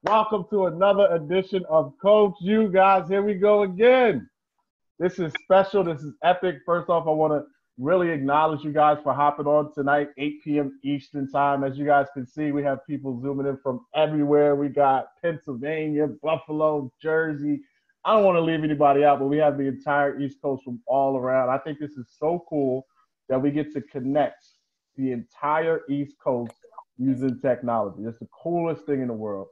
Welcome to another edition of Coach You guys. Here we go again. This is special. This is epic. First off, I want to really acknowledge you guys for hopping on tonight, 8 p.m. Eastern time. As you guys can see, we have people zooming in from everywhere. We got Pennsylvania, Buffalo, Jersey. I don't want to leave anybody out, but we have the entire East Coast from all around. I think this is so cool that we get to connect the entire East Coast using technology. It's the coolest thing in the world.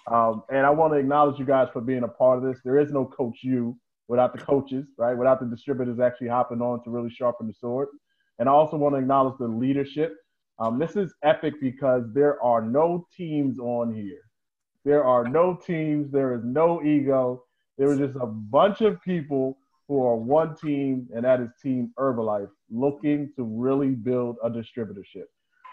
And I want to acknowledge you guys for being a part of this. There is no Coach U without the coaches, right? Without the distributors actually hopping on to really sharpen the sword. And I also want to acknowledge the leadership. This is epic because there are no teams on here. There are no teams. There is no ego. There is just a bunch of people who are one team, and that is Team Herbalife, looking to really build a distributorship.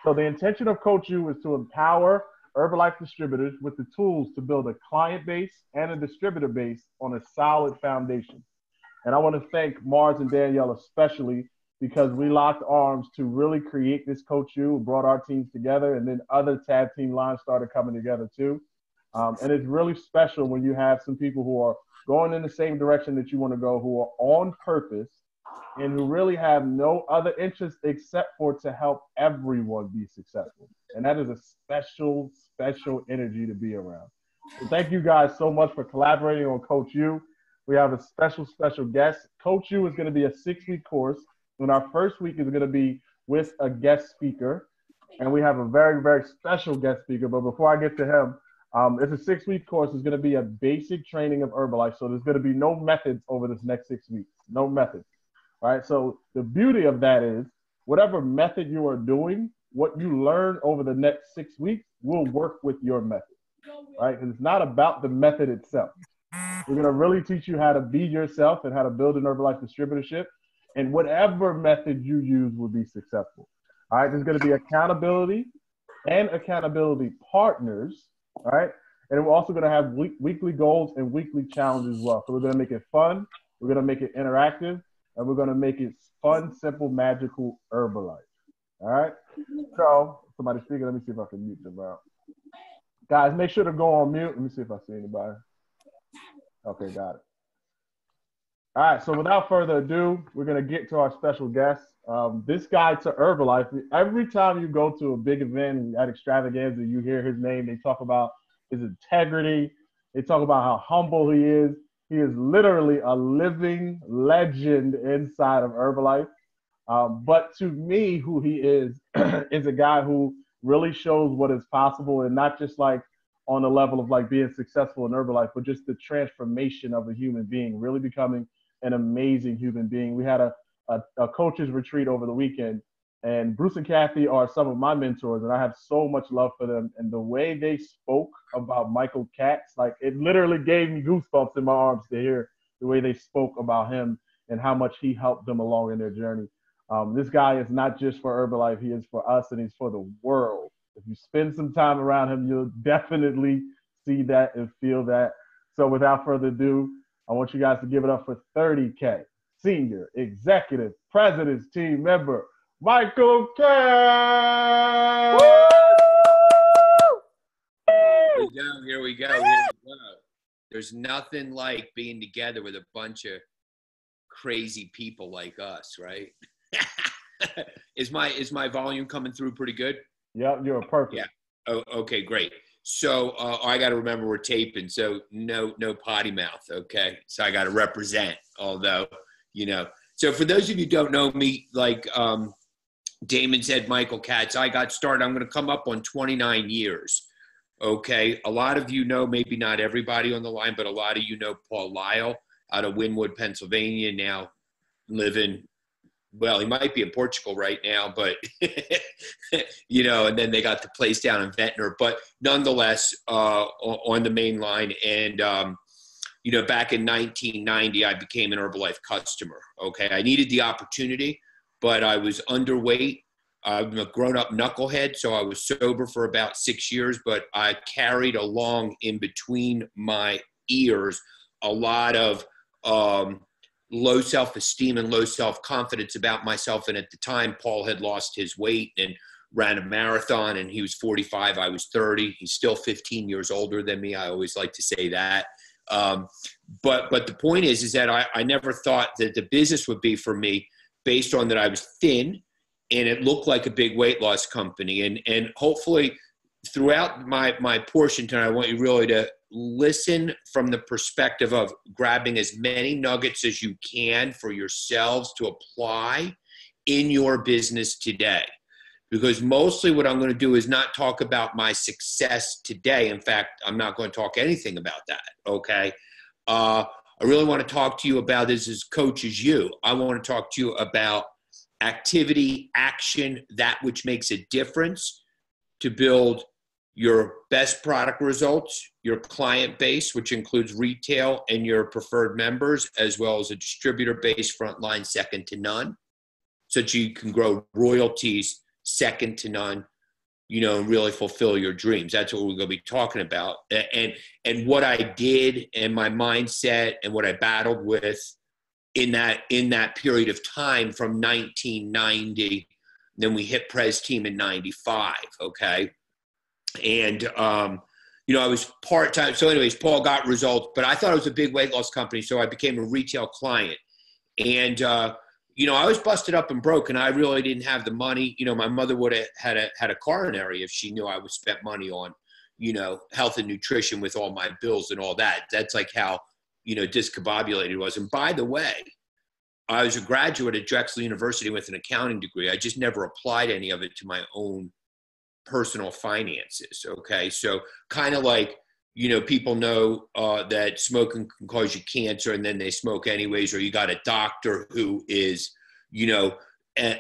So the intention of Coach U is to empower Herbalife distributors with the tools to build a client base and a distributor base on a solid foundation. And I want to thank Mars and Danielle especially because we locked arms to really create this Coach U, brought our teams together, and then other tag team lines started coming together too. And it's really special when you have some people who are going in the same direction that you want to go, who are on purpose, and who really have no other interest except for to help everyone be successful. And that is a special, special energy to be around. So thank you guys so much for collaborating on Coach U. We have a special, special guest. Coach U is going to be a 6-week course, and our first week is going to be with a guest speaker. And we have a very, very special guest speaker. But before I get to him, it's a 6-week course. It's going to be a basic training of Herbalife. So there's going to be no methods over this next 6 weeks. No methods. All right. So the beauty of that is whatever method you are doing, what you learn over the next 6 weeks will work with your method. Right. Because it's not about the method itself. We're going to really teach you how to be yourself and how to build an Herbalife distributorship. And whatever method you use will be successful. All right. There's going to be accountability and accountability partners. All right. And we're also going to have weekly goals and weekly challenges as well. So we're going to make it fun. We're going to make it interactive. And we're going to make it fun, simple, magical Herbalife. All right? So, somebody speaking. Let me see if I can mute them out. Guys, make sure to go on mute. Let me see if I see anybody. Okay, got it. All right, so without further ado, we're going to get to our special guest. This guy to Herbalife, every time you go to a big event at Extravaganza, you hear his name. They talk about his integrity. They talk about how humble he is. He is literally a living legend inside of Herbalife. But to me, who he is a guy who really shows what is possible, and not just like on the level of like being successful in Herbalife, but just the transformation of a human being, really becoming an amazing human being. We had a coaches retreat over the weekend, and Bruce and Kathy are some of my mentors, and I have so much love for them. And the way they spoke about Michael Katz, like it literally gave me goosebumps in my arms to hear the way they spoke about him and how much he helped them along in their journey. This guy is not just for Herbalife, he is for us and he's for the world. If you spend some time around him, you'll definitely see that and feel that. So without further ado, I want you guys to give it up for 30K Senior Executive President's Team Member, Michael Katz. Here we go. There's nothing like being together with a bunch of crazy people like us, right? Is my volume coming through pretty good? Yep, you're perfect. Yeah. Oh, okay, great. So I got to remember we're taping, so no potty mouth, okay? So I got to represent, although, you know. So for those of you who don't know me, like Damon said, Michael Katz, I got started. I'm going to come up on 29 years. Okay. A lot of you know, maybe not everybody on the line, but a lot of you know Paul Lyle out of Wynwood, Pennsylvania, now living, well, he might be in Portugal right now, but, you know, and then they got the place down in Ventnor, but nonetheless, on the main line. And, you know, back in 1990, I became an Herbalife customer. Okay. I needed the opportunity, but I was underweight. I'm a grown-up knucklehead, so I was sober for about 6 years, but I carried along in between my ears a lot of low self-esteem and low self-confidence about myself. And at the time, Paul had lost his weight and ran a marathon, and he was 45. I was 30. He's still 15 years older than me. I always like to say that. But the point is that I never thought that the business would be for me based on that I was thin and it looked like a big weight loss company. And hopefully throughout my portion tonight, I want you really to listen from the perspective of grabbing as many nuggets as you can for yourselves to apply in your business today. Because mostly what I'm going to do is not talk about my success today. In fact, I'm not going to talk anything about that, okay? I really want to talk to you about this as coach as you. I want to talk to you about activity, action, that which makes a difference to build your best product results, your client base, which includes retail and your preferred members, as well as a distributor base, frontline, second to none, so that you can grow royalties second to none, and really fulfill your dreams. That's what we're going to be talking about. And what I did and my mindset and what I battled with in that period of time from 1990, then we hit Pres Team in 95. Okay. And, I was part-time. So anyways, Paul got results, but I thought it was a big weight loss company. So I became a retail client, and, I was busted up and broke, and I really didn't have the money. My mother would have had a coronary if she knew I would spend money on, health and nutrition with all my bills and all that. That's like how, discombobulated it was. And by the way, I was a graduate at Drexel University with an accounting degree. I just never applied any of it to my own personal finances. Okay. So kind of like, people know that smoking can cause you cancer, and then they smoke anyways, or you got a doctor who is,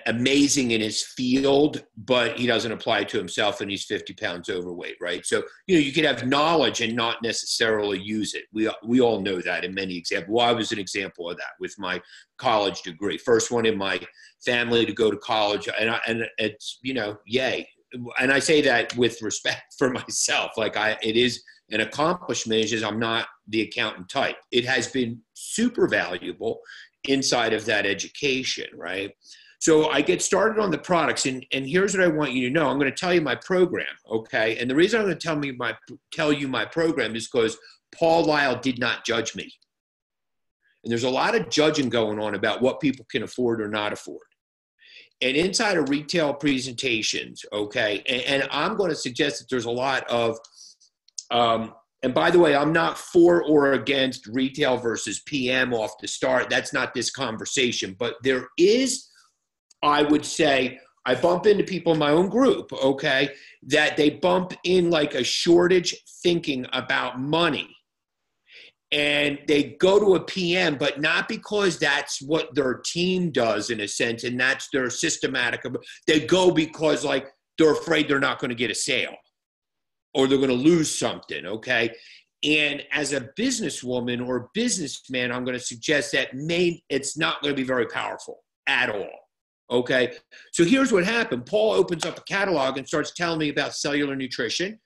amazing in his field, but he doesn't apply it to himself, and he's 50 pounds overweight, right? So, you could have knowledge and not necessarily use it. We all know that in many examples. Well, I was an example of that with my college degree. First one in my family to go to college, and it's, yay. And I say that with respect for myself. Like it is an accomplishment. It's just I'm not the accountant type. It has been super valuable inside of that education, right? So I get started on the products, and here's what I want you to know. I'm going to tell you my program, okay? And the reason I'm going to tell you my program is because Paul Lyle did not judge me. And there's a lot of judging going on about what people can afford or not afford. And inside of retail presentations, okay, and I'm going to suggest that there's a lot of, and by the way, I'm not for or against retail versus PM off the start. That's not this conversation. But there is, I would say, I bump into people in my own group, okay, that they bump in like a shortage thinking about money. And they go to a PM, but not because that's what their team does in a sense, and that's their systematic. They go because like they're afraid they're not going to get a sale or they're going to lose something, okay? And as a businesswoman or businessman, I'm going to suggest that it's not going to be very powerful at all, okay? So here's what happened. Paul opens up a catalog and starts telling me about cellular nutrition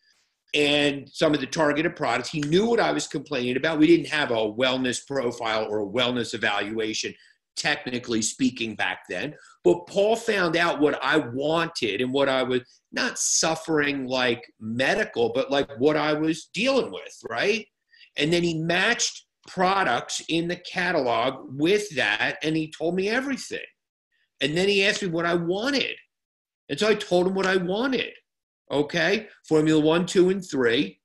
and some of the targeted products. He knew what I was complaining about. We didn't have a wellness profile or a wellness evaluation, technically speaking, back then. But Paul found out what I wanted and what I was not suffering like medical, but like what I was dealing with, right? And then he matched products in the catalog with that, and he told me everything. And then he asked me what I wanted. And so I told him what I wanted. Okay, Formula 1, 2, and 3.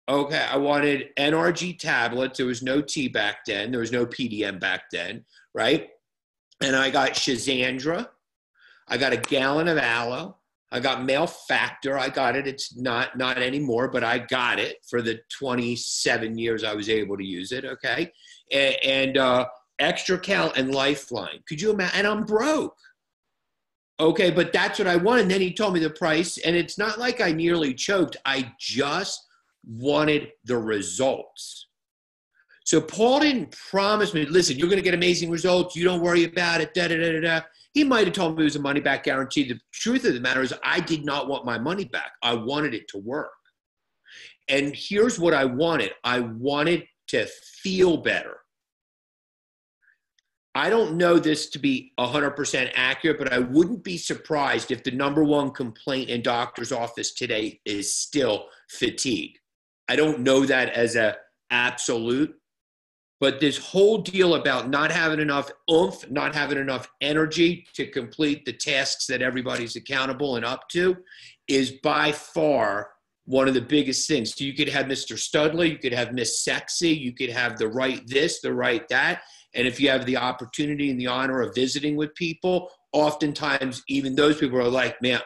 Okay, I wanted NRG tablets. There was no T back then. There was no PDM back then, right? And I got Shazandra. I got a gallon of aloe. I got Male Factor. I got it. It's not anymore, but I got it for the 27 years I was able to use it, okay? And Extra Cal and Lifeline. Could you imagine? And I'm broke. Okay, but that's what I wanted. And then he told me the price, and it's not like I nearly choked. I just wanted the results. So Paul didn't promise me, listen, you're going to get amazing results. You don't worry about it, da-da-da-da-da. He might have told me it was a money-back guarantee. The truth of the matter is I did not want my money back. I wanted it to work. And here's what I wanted. I wanted to feel better. I don't know this to be 100% accurate, but I wouldn't be surprised if the number one complaint in doctor's office today is still fatigue. I don't know that as a absolute, but this whole deal about not having enough oomph, not having enough energy to complete the tasks that everybody's accountable and up to is by far one of the biggest things. So you could have Mr. Studley, you could have Miss Sexy, you could have the right this, the right that. And if you have the opportunity and the honor of visiting with people, oftentimes even those people are like, man,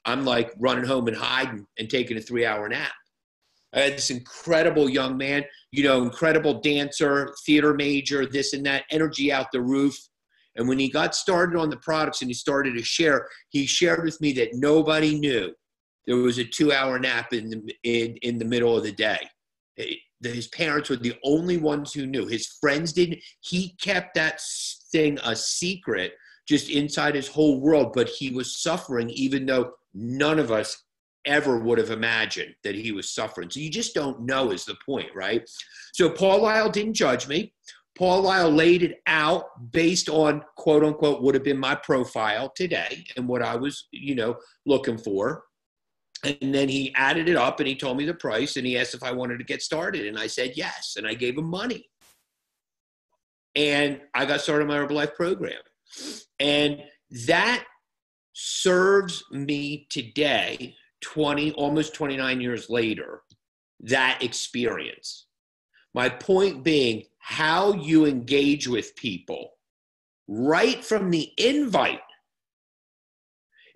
I'm like running home and hiding and taking a 3-hour nap. I had this incredible young man, incredible dancer, theater major, this and that, energy out the roof. And when he got started on the products and he started to share, he shared with me that nobody knew there was a 2-hour nap in the middle of the day. His parents were the only ones who knew. His friends didn't. He kept that thing a secret just inside his whole world, but he was suffering even though none of us ever would have imagined that he was suffering. So you just don't know is the point, right? So Paul Lyle didn't judge me. Paul Lyle laid it out based on, quote unquote, would have been my profile today and what I was, looking for. And then he added it up and he told me the price and he asked if I wanted to get started. And I said yes. And I gave him money. And I got started on my Herbalife program. And that serves me today, almost 29 years later, that experience. My point being, how you engage with people right from the invite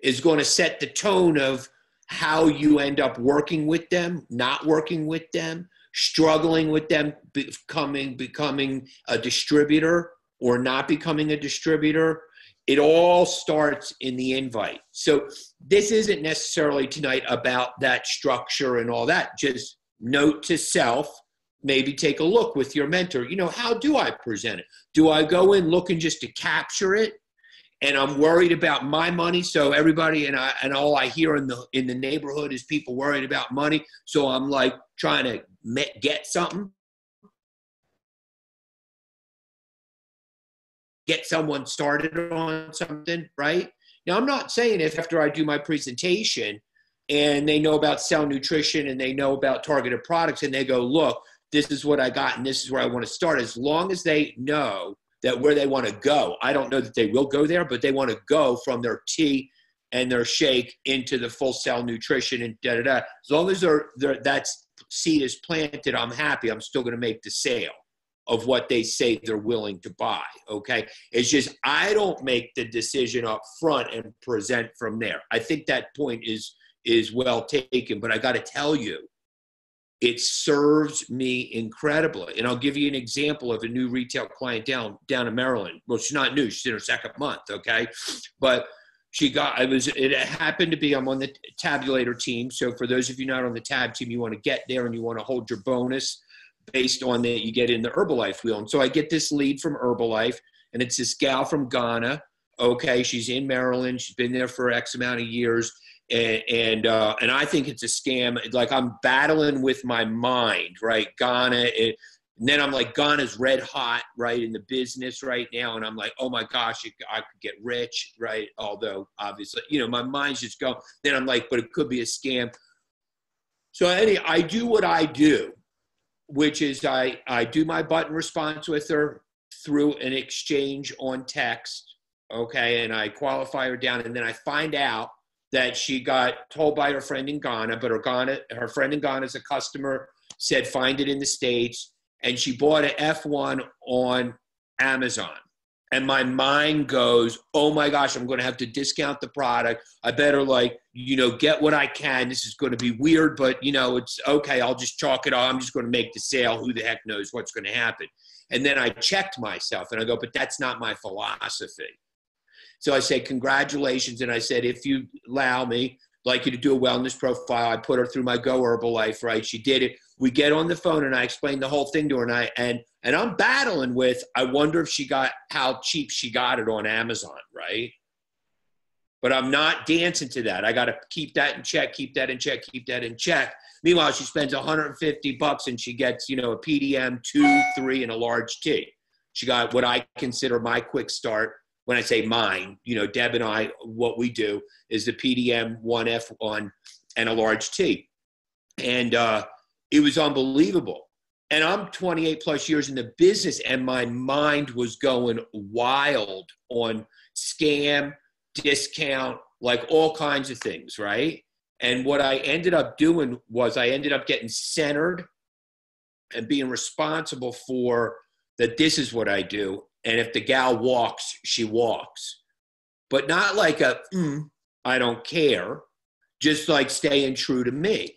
is going to set the tone of how you end up working with them, not working with them, struggling with them, becoming a distributor or not becoming a distributor. It all starts in the invite. So this isn't necessarily tonight about that structure and all that. Just note to self, maybe take a look with your mentor. How do I present it? Do I go in looking just to capture it? And I'm worried about my money. So everybody and all I hear in the neighborhood is people worried about money. So I'm like trying to get something. Get someone started on something, right? Now, I'm not saying if after I do my presentation and they know about cell nutrition and they know about targeted products and they go, look, this is what I got and this is where I want to start. As long as they know that where they want to go, I don't know that they will go there, but they want to go from their tea and their shake into the full cell nutrition and da-da-da. As long as that seed is planted, I'm happy. I'm still going to make the sale of what they say they're willing to buy, okay? It's just I don't make the decision up front and present from there. I think that point is well taken, but I got to tell you, it serves me incredibly. And I'll give you an example of a new retail client down in Maryland. Well, she's not new. She's in her second month, okay? But it happened to be, I'm on the tabulator team. So for those of you not on the tab team, you want to get there and you want to hold your bonus based on that you get in the Herbalife wheel. And so I get this lead from Herbalife, and it's this gal from Ghana. Okay, she's in Maryland. She's been there for X amount of years. And I think it's a scam. Like I'm battling with my mind, right? Ghana. And then I'm like, Ghana's red hot, right, in the business right now. And I'm like, oh my gosh, I could get rich, right? Although obviously, my mind's just going. Then I'm like, but it could be a scam. So anyway, I do what I do, which is I do my button response with her through an exchange on text, okay? And I qualify her down, and then I find out that she got told by her friend in Ghana, but her friend in Ghana is a customer, said find it in the States, and she bought an F1 on Amazon. And my mind goes, oh my gosh, I'm going to have to discount the product. I better get what I can. This is going to be weird, but it's okay. I'll just chalk it off. I'm just going to make the sale. Who the heck knows what's going to happen? And then I checked myself and I go, but that's not my philosophy. So I say, congratulations. And I said, if you allow me, I'd like you to do a wellness profile. I put her through my Go Herbalife, right? She did it. We get on the phone and I explained the whole thing to her. And I'm battling with, I wonder if how cheap she got it on Amazon, right? But I'm not dancing to that. I got to keep that in check, keep that in check, keep that in check. Meanwhile, she spends $150 and she gets, a PDM, 2, 3, and a large tea. She got what I consider my quick start. When I say mine, you know, Deb and I, what we do is the PDM 1F1 and a large T. And it was unbelievable. And I'm 28 plus years in the business, and my mind was going wild on scam, discount, like all kinds of things, right? And what I ended up doing was I ended up getting centered and being responsible for that this is what I do. And if the gal walks, she walks. But not like I don't care, just like staying true to me.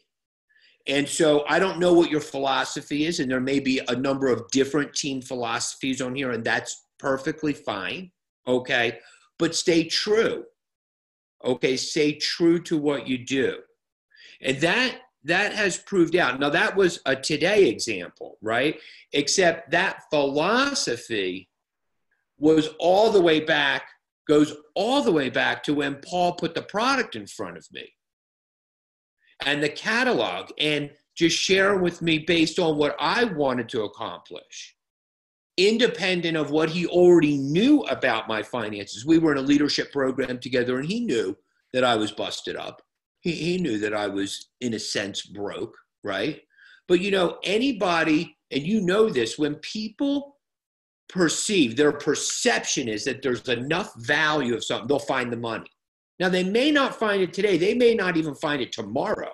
And so I don't know what your philosophy is, and there may be a number of different team philosophies on here, and that's perfectly fine, okay? But stay true, okay? Stay true to what you do. And that has proved out. Now, that was a today example, right? Except that philosophy was all the way back, goes all the way back to when Paul put the product in front of me. And the catalog, and just sharing with me based on what I wanted to accomplish, independent of what he already knew about my finances. We were in a leadership program together, and he knew that I was busted up. He knew that I was, in a sense, broke, right? But, you know, anybody, and you know this, when people perceive, their perception is that there's enough value of something, they'll find the money. Now, they may not find it today. They may not even find it tomorrow.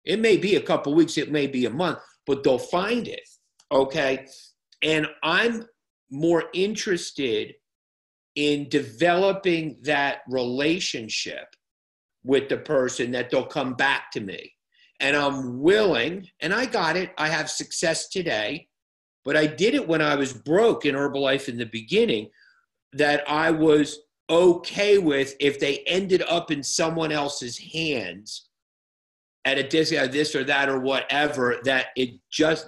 It may be a couple of weeks. It may be a month, but they'll find it, okay? And I'm more interested in developing that relationship with the person that they'll come back to me. And I'm willing, and I got it. I have success today, but I did it when I was broke in Herbalife in the beginning, that I was okay with if they ended up in someone else's hands at a discount, this or that or whatever, that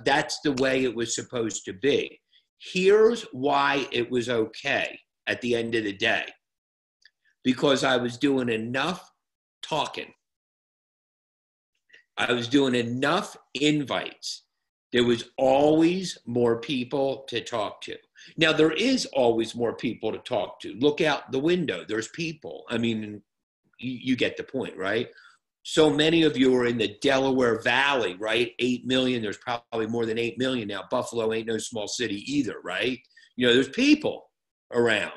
that's the way it was supposed to be. Here's why it was okay at the end of the day. Because I was doing enough talking. I was doing enough invites. There was always more people to talk to. Now, there is always more people to talk to. Look out the window. There's people. I mean, you get the point, right? So many of you are in the Delaware Valley, right? 8 million. There's probably more than 8 million now. Buffalo ain't no small city either, right? You know, there's people around.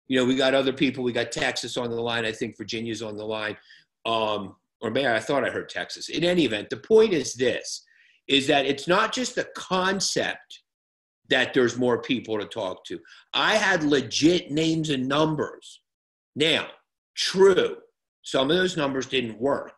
You know, we got other people. We got Texas on the line. I think Virginia's on the line. Or maybe I thought I heard Texas. In any event, the point is this, is that it's not just the concept that there's more people to talk to. I had legit names and numbers. Now, true, some of those numbers didn't work.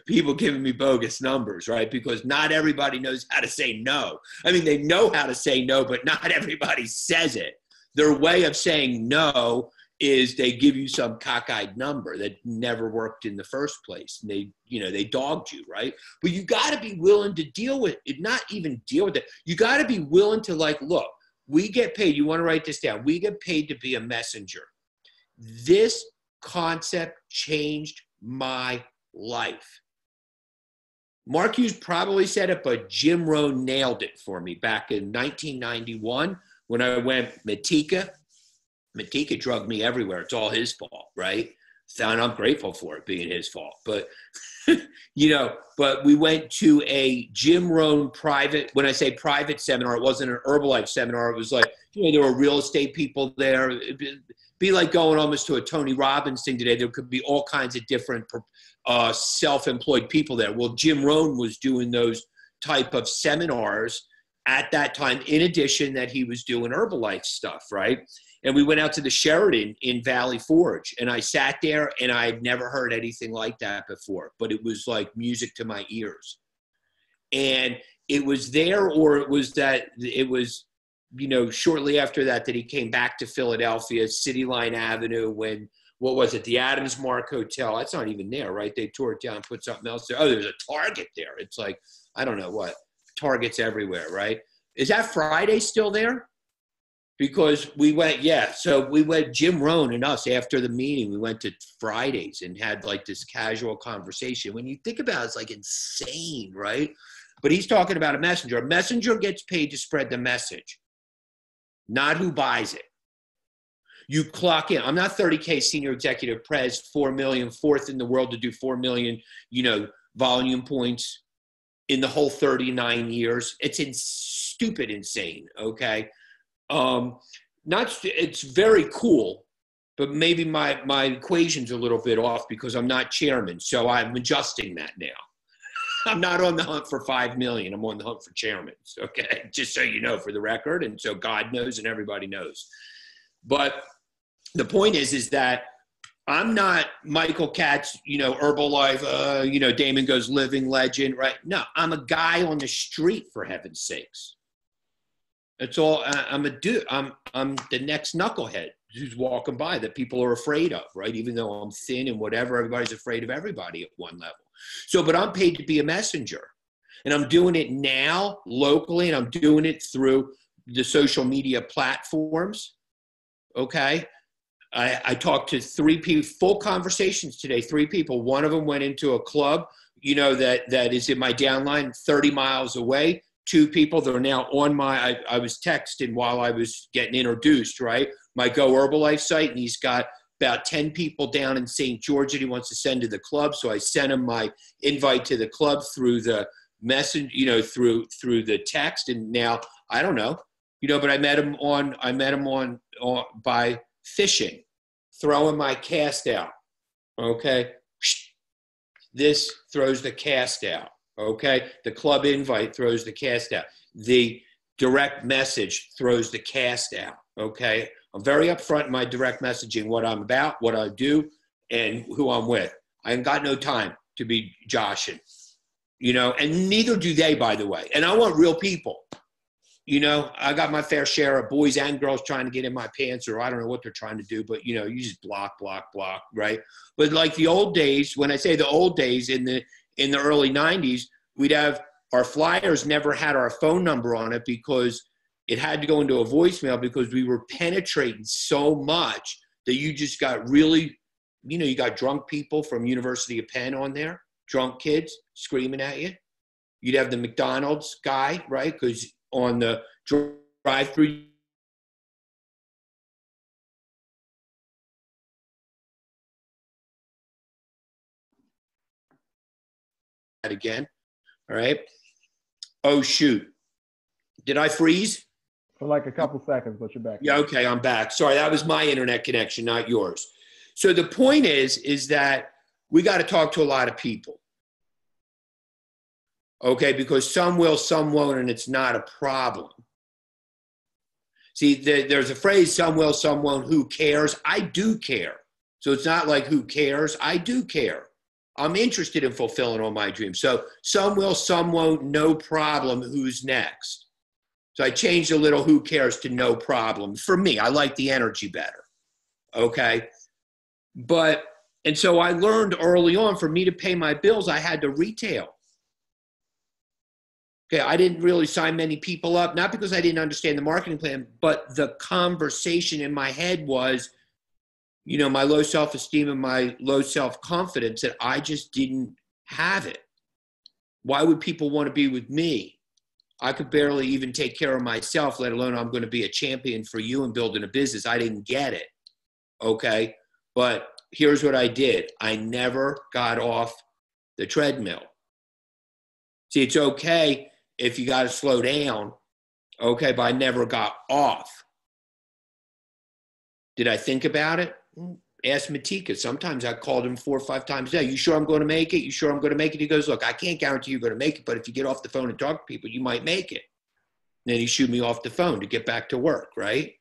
People giving me bogus numbers, right? Because not everybody knows how to say no. I mean, they know how to say no, but not everybody says it. Their way of saying no is they give you some cockeyed number that never worked in the first place. And they dogged you, right? But you got to be willing to deal with it, not even deal with it. You got to be willing to look, we get paid. You want to write this down. We get paid to be a messenger. This concept changed my life. Mark Hughes probably said it, but Jim Rohn nailed it for me back in 1991 when I went Matika. Matika drugged me everywhere. It's all his fault, right? And I'm grateful for it being his fault. But, but we went to a Jim Rohn private, when I say private seminar, it wasn't an Herbalife seminar. It was like, there were real estate people there. It'd be like going almost to a Tony Robbins thing today. There could be all kinds of different self-employed people there. Well, Jim Rohn was doing those type of seminars at that time, in addition that he was doing Herbalife stuff, right? And we went out to the Sheraton in Valley Forge, and I sat there, and I'd never heard anything like that before, but it was like music to my ears. And it was there, or it was shortly after that he came back to Philadelphia, City Line Avenue, when, what was it, the Adams Mark Hotel. That's not even there, right? They tore it down, put something else there. Oh, there's a Target there. It's like, I don't know what. Targets everywhere, right? Is that Friday still there? Because we went, so we went, Jim Rohn and us, after the meeting, we went to Fridays and had like this casual conversation. When you think about it, it's like insane, right? But he's talking about a messenger. A messenger gets paid to spread the message, not who buys it. You clock in. I'm not 30K senior executive pres, 4 million, fourth in the world to do 4 million, volume points in the whole 39 years. It's stupid insane, okay? It's very cool, but maybe my equation's a little bit off because I'm not chairman, so I'm adjusting that now. I'm not on the hunt for 5 million. I'm on the hunt for chairman, okay? Just so you know, for the record, and so God knows and everybody knows. But the point is that I'm not Michael Katz, Herbalife, Damon Goes Living legend, right? No, I'm a guy on the street, for heaven's sakes. That's all. I'm a dude. I'm the next knucklehead who's walking by that people are afraid of, right? Even though I'm thin and whatever, everybody's afraid of everybody at one level. So, but I'm paid to be a messenger. And I'm doing it now locally, and I'm doing it through the social media platforms, okay? I talked to 3 people, full conversations today, 3 people. One of them went into a club, that is in my downline 30 miles away. 2 people that are now on I was texting while I was getting introduced, right? My Go Herbalife site, and he's got about 10 people down in St. George that he wants to send to the club. So I sent him my invite to the club through the message, through the text. And now, I don't know, but I met him on by fishing, throwing my cast out, okay? This throws the cast out, okay? The club invite throws the cast out. The direct message throws the cast out, okay? I'm very upfront in my direct messaging, what I'm about, what I do, and who I'm with. I ain't got no time to be joshing, and neither do they, by the way. And I want real people. I got my fair share of boys and girls trying to get in my pants, or I don't know what they're trying to do, but you just block, right? But like the old days, when I say the old days in the early 90s, we'd have our flyers never had our phone number on it because it had to go into a voicemail because we were penetrating so much that you just got really, you got drunk people from University of Penn on there, drunk kids screaming at you. You'd have the McDonald's guy, right? Because on the drive-through, again, all right? Oh, shoot. Did I freeze? For like a couple seconds, but you're back. Yeah, okay, I'm back. Sorry, that was my internet connection, not yours. So the point is that we got to talk to a lot of people. Okay, because some will, some won't, and it's not a problem. See, there's a phrase, some will, some won't, who cares? I do care. So it's not like who cares? I do care. I'm interested in fulfilling all my dreams. So some will, some won't, no problem, who's next? So I changed a little who cares to no problem. For me, I like the energy better, okay? And so I learned early on, for me to pay my bills, I had to retail. Okay, I didn't really sign many people up, not because I didn't understand the marketing plan, but the conversation in my head was, my low self-esteem and my low self-confidence, that I just didn't have it. Why would people want to be with me? I could barely even take care of myself, let alone I'm going to be a champion for you and building a business. I didn't get it, okay? But here's what I did. I never got off the treadmill. See, it's okay if you got to slow down, okay, but I never got off. Did I think about it? Ask Matika. Sometimes I called him 4 or 5 times a day. You sure I'm going to make it? You sure I'm going to make it? He goes, look, I can't guarantee you're going to make it, but if you get off the phone and talk to people, you might make it. And then he shooed me off the phone to get back to work, right?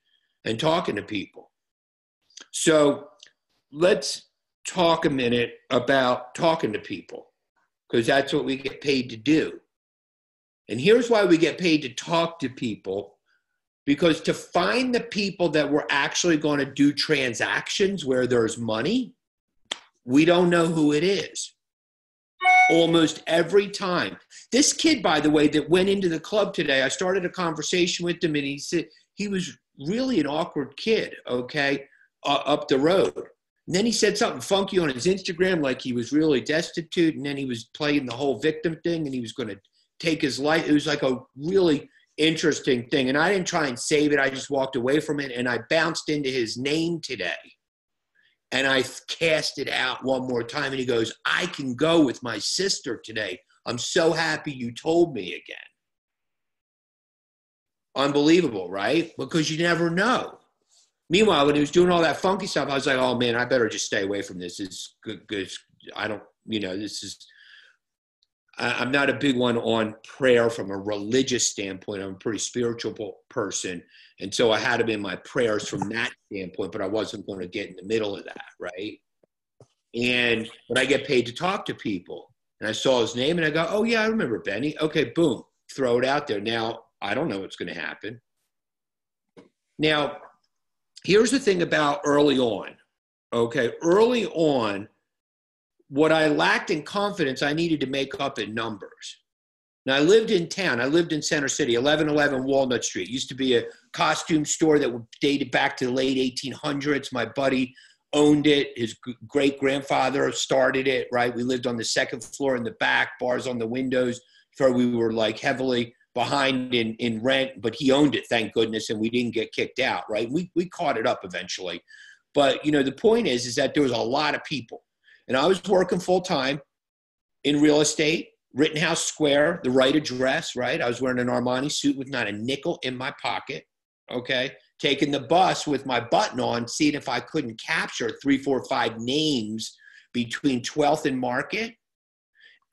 And talking to people. So let's talk a minute about talking to people, because that's what we get paid to do. And here's why we get paid to talk to people, because to find the people that we're actually going to do transactions where there's money, we don't know who it is. Almost every time. This kid, by the way, that went into the club today, I started a conversation with him, and he said he was really an awkward kid, okay, up the road. And then he said something funky on his Instagram, like he was really destitute, and then he was playing the whole victim thing, and he was going to take his life. It was like a really interesting thing. And I didn't try and save it. I just walked away from it, and I bounced into his name today. And I cast it out one more time, and he goes, I can go with my sister today. I'm so happy you told me again. Unbelievable, right? Because you never know. Meanwhile, when he was doing all that funky stuff, I was like, oh man, I better just stay away from this. It's good. I don't, I'm not a big one on prayer from a religious standpoint. I'm a pretty spiritual person. And so I had him in my prayers from that standpoint, but I wasn't going to get in the middle of that, right? But I get paid to talk to people. And I saw his name and I go, oh yeah, I remember Benny. Okay, boom, throw it out there. Now, I don't know what's going to happen. Now, here's the thing about early on, okay? Early on, what I lacked in confidence, I needed to make up in numbers. Now, I lived in town. I lived in Center City, 1111 Walnut Street. It used to be a costume store that dated back to the late 1800s. My buddy owned it. His great-grandfather started it, right? We lived on the second floor in the back, bars on the windows. So we were like heavily behind in rent, but he owned it, thank goodness, and we didn't get kicked out, right? We caught it up eventually. But, the point is that there was a lot of people. And I was working full-time in real estate, Rittenhouse Square, the right address, right? I was wearing an Armani suit with not a nickel in my pocket, okay? Taking the bus with my button on, seeing if I couldn't capture 3, 4, 5 names between 12th and Market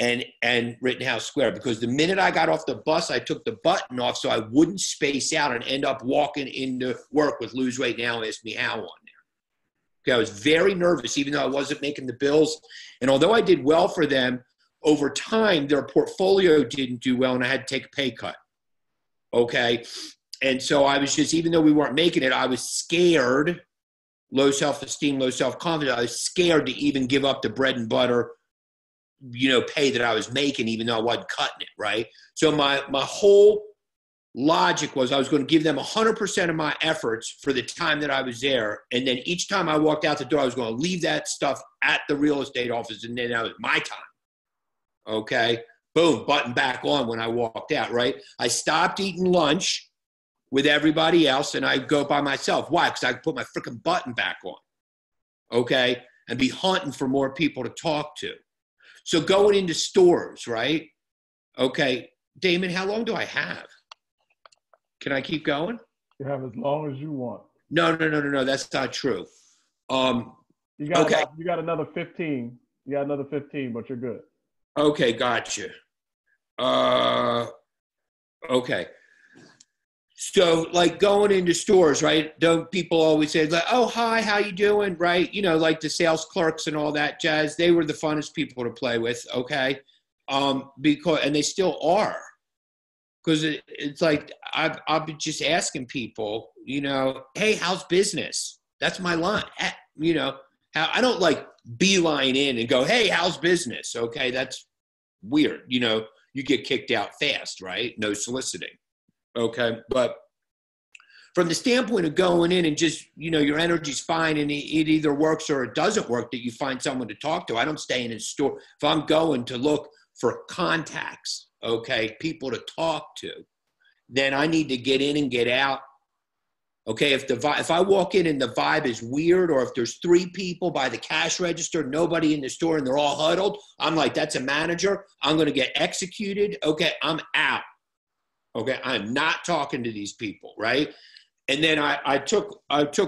and Rittenhouse Square. Because the minute I got off the bus, I took the button off so I wouldn't space out and end up walking into work with Lose Weight Now, Ask Me How on there. Okay, I was very nervous, even though I wasn't making the bills. And although I did well for them, over time, their portfolio didn't do well, and I had to take a pay cut. Okay? And so I was just, even though we weren't making it, I was scared, low self-esteem, low self-confidence. I was scared to even give up the bread and butter, pay that I was making, even though I wasn't cutting it, right? So my whole logic was I was going to give them 100% of my efforts for the time that I was there. And then each time I walked out the door, I was going to leave that stuff at the real estate office, and then that was my time. Okay? Boom, button back on when I walked out, right? I stopped eating lunch with everybody else, and I go by myself. Why? Because I could put my freaking button back on, okay, and be hunting for more people to talk to. So going into stores, right? Okay, Damon, how long do I have? Can I keep going? You have as long as you want. No. That's not true. You got another 15. You got another 15, but you're good. Okay, gotcha. Okay. So, like going into stores, right? Don't people always say, like, oh, hi, how you doing, right? Like the sales clerks and all that jazz. They were the funnest people to play with, okay? And they still are. Because it's like I'll be just asking people, hey, how's business? That's my line. I don't like beeline in and go, hey, how's business? Okay, that's weird. You get kicked out fast, right? No soliciting. Okay, but from the standpoint of going in and just, your energy's fine and it either works or it doesn't work, that you find someone to talk to. I don't stay in a store. If I'm going to look for contacts, okay, people to talk to, then I need to get in and get out. Okay, if I walk in and the vibe is weird, or if there's 3 people by the cash register, nobody in the store, and they're all huddled, I'm like, that's a manager. I'm going to get executed. Okay, I'm out. Okay, I'm not talking to these people, right? And then I took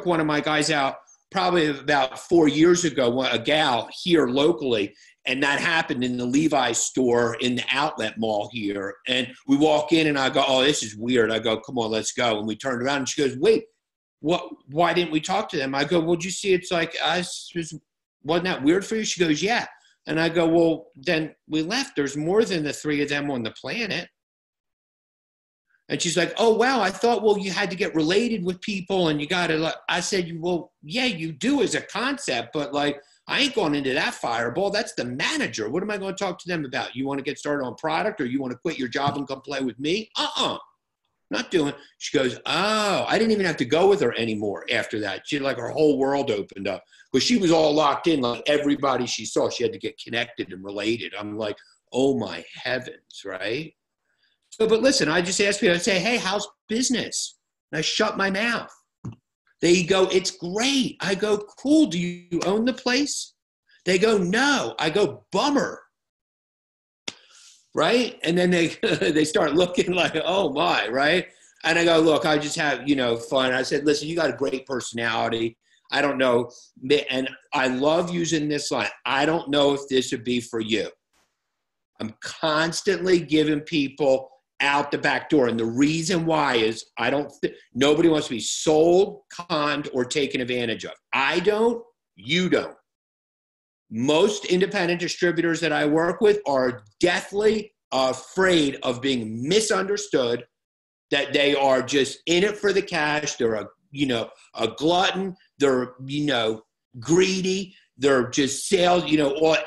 one of my guys out probably about 4 years ago, a gal here locally, and that happened in the Levi's store in the outlet mall here. And we walk in and I go, oh, this is weird. I go, come on, let's go. And we turned around and she goes, wait, why didn't we talk to them? I go, well, did you see it's like us? Wasn't that weird for you? She goes, yeah. And I go, well, then we left. There's more than the 3 of them on the planet. And she's like, oh, wow, I thought, well, you had to get related with people and you got to, I said, well, yeah, you do as a concept, but like, I ain't going into that fireball. That's the manager. What am I going to talk to them about? You want to get started on product, or you want to quit your job and come play with me? Not doing. She goes, oh, I didn't even have to go with her anymore after that. She like her whole world opened up because she was all locked in. Like everybody she saw, she had to get connected and related. I'm like, oh my heavens, right? but listen, I just ask people, I say, hey, how's business? And I shut my mouth. They go, it's great. I go, cool. Do you own the place? They go, no. I go, bummer. Right? And then they start looking like, oh my, right? And I go, look, I just have, fun. I said, listen, you got a great personality. I don't know. And I love using this line. I don't know if this would be for you. I'm constantly giving people out the back door. And the reason why is nobody wants to be sold, conned, or taken advantage of. I don't, you don't. Most independent distributors that I work with are deathly afraid of being misunderstood, that they are just in it for the cash. They're a glutton. They're, greedy. They're just sales,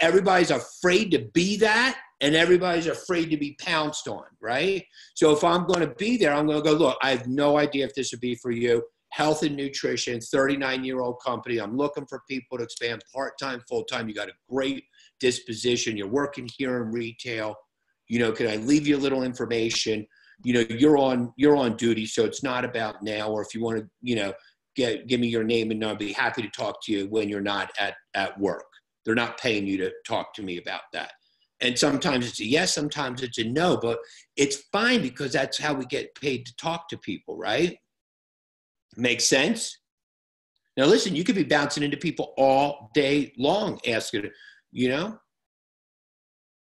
everybody's afraid to be that. And everybody's afraid to be pounced on, right? So if I'm going to be there, I'm going to go, look, I have no idea if this would be for you. Health and nutrition, 39-year-old company. I'm looking for people to expand part-time, full-time. You got a great disposition. You're working here in retail. Can I leave you a little information? You're on duty, so it's not about now. Or if you want to, give me your name and I'll be happy to talk to you when you're not at work. They're not paying you to talk to me about that. And sometimes it's a yes, sometimes it's a no, but it's fine because that's how we get paid to talk to people, right? Makes sense? Now, listen, you could be bouncing into people all day long asking,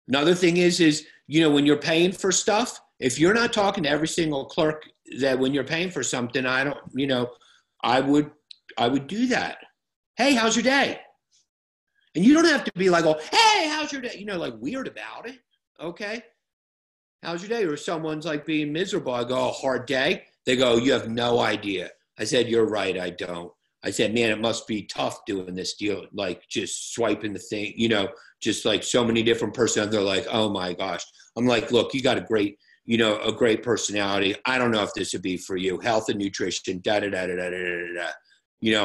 Another thing is, when you're paying for stuff, if you're not talking to every single clerk that when you're paying for something, I would do that. Hey, how's your day? And you don't have to be like, oh, hey, how's your day? Like weird about it. Okay. How's your day? Or someone's like being miserable. I go, oh, hard day. They go, you have no idea. I said, you're right. I don't. I said, man, it must be tough doing this deal. Like just swiping the thing, just like so many different personalities. They're like, oh my gosh. I'm like, look, you got a great personality. I don't know if this would be for you. Health and nutrition, da-da-da-da-da-da-da-da.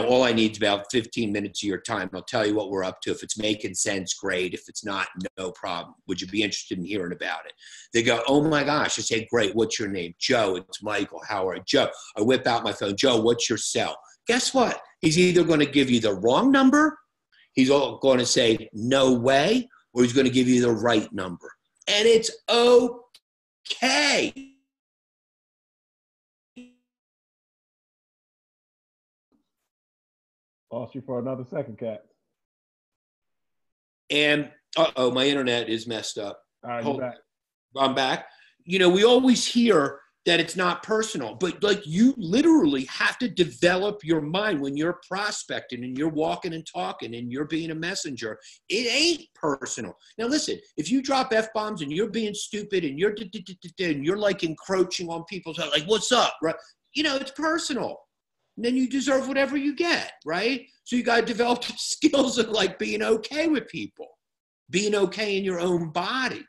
All I need is about 15 minutes of your time. I'll tell you what we're up to. If it's making sense, great. If it's not, no problem. Would you be interested in hearing about it? They go, oh my gosh. I say, great. What's your name? Joe. It's Michael. How are you? Joe. I whip out my phone. Joe, what's your cell? Guess what? He's either going to give you the wrong number, he's going to say no way, or he's going to give you the right number. And it's okay. Lost you for another second, Katz. And, my internet is messed up. All right, you're back. I'm back. We always hear that it's not personal, but like you literally have to develop your mind when you're prospecting and you're walking and talking and you're being a messenger. It ain't personal. Now, listen, if you drop F-bombs and you're being stupid and you're like encroaching on people's, like, what's up, right? It's personal. And then you deserve whatever you get, right? So you got to develop the skills of like being okay with people, being okay in your own body.